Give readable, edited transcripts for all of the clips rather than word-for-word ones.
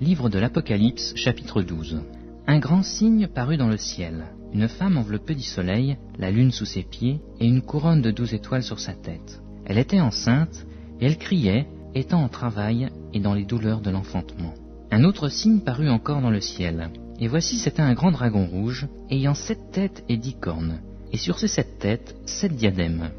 Livre de l'Apocalypse, chapitre 12. Un grand signe parut dans le ciel. Une femme enveloppée du soleil, la lune sous ses pieds, et une couronne de 12 étoiles sur sa tête. Elle était enceinte, et elle criait, étant en travail et dans les douleurs de l'enfantement. Un autre signe parut encore dans le ciel. Et voici, c'était un grand dragon rouge, ayant 7 têtes et 10 cornes, et sur ces 7 têtes, 7 diadèmes.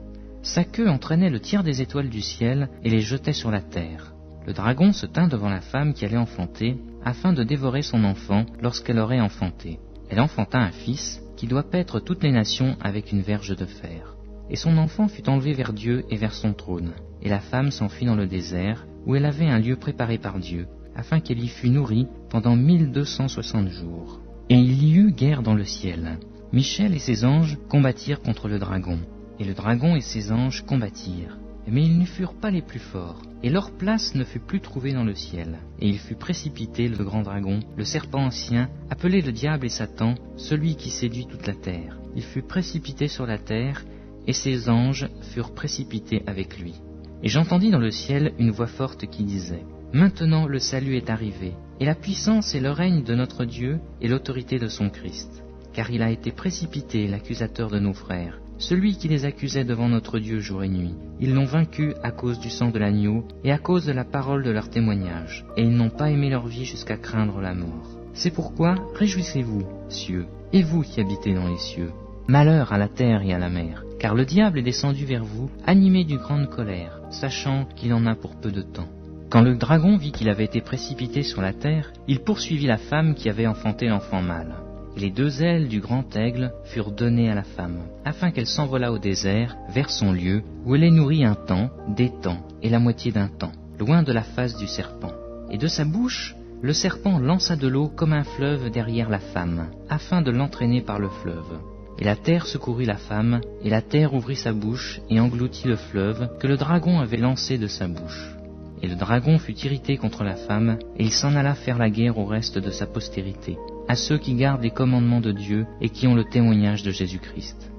Sa queue entraînait le tiers des étoiles du ciel et les jetait sur la terre. Le dragon se tint devant la femme qui allait enfanter, afin de dévorer son enfant lorsqu'elle aurait enfanté. Elle enfanta un fils, qui doit paître toutes les nations avec une verge de fer. Et son enfant fut enlevé vers Dieu et vers son trône. Et la femme s'enfuit dans le désert, où elle avait un lieu préparé par Dieu, afin qu'elle y fût nourrie pendant 1260 jours. Et il y eut guerre dans le ciel. Michel et ses anges combattirent contre le dragon. Et le dragon et ses anges combattirent. Mais ils ne furent pas les plus forts, et leur place ne fut plus trouvée dans le ciel. Et il fut précipité, le grand dragon, le serpent ancien, appelé le diable et Satan, celui qui séduit toute la terre. Il fut précipité sur la terre, et ses anges furent précipités avec lui. Et j'entendis dans le ciel une voix forte qui disait : Maintenant le salut est arrivé, et la puissance et le règne de notre Dieu et l'autorité de son Christ. Car il a été précipité, l'accusateur de nos frères, celui qui les accusait devant notre Dieu jour et nuit. Ils l'ont vaincu à cause du sang de l'agneau et à cause de la parole de leur témoignage, et ils n'ont pas aimé leur vie jusqu'à craindre la mort. C'est pourquoi, réjouissez-vous, cieux, et vous qui habitez dans les cieux. Malheur à la terre et à la mer, car le diable est descendu vers vous, animé d'une grande colère, sachant qu'il en a pour peu de temps. Quand le dragon vit qu'il avait été précipité sur la terre, il poursuivit la femme qui avait enfanté l'enfant mâle. Et les 2 ailes du grand aigle furent données à la femme, afin qu'elle s'envolât au désert, vers son lieu, où elle est nourrie un temps, des temps, et la moitié d'un temps, loin de la face du serpent. Et de sa bouche, le serpent lança de l'eau comme un fleuve derrière la femme, afin de l'entraîner par le fleuve. Et la terre secourut la femme, et la terre ouvrit sa bouche, et engloutit le fleuve que le dragon avait lancé de sa bouche. Et le dragon fut irrité contre la femme, et il s'en alla faire la guerre au reste de sa postérité, à ceux qui gardent les commandements de Dieu et qui ont le témoignage de Jésus-Christ.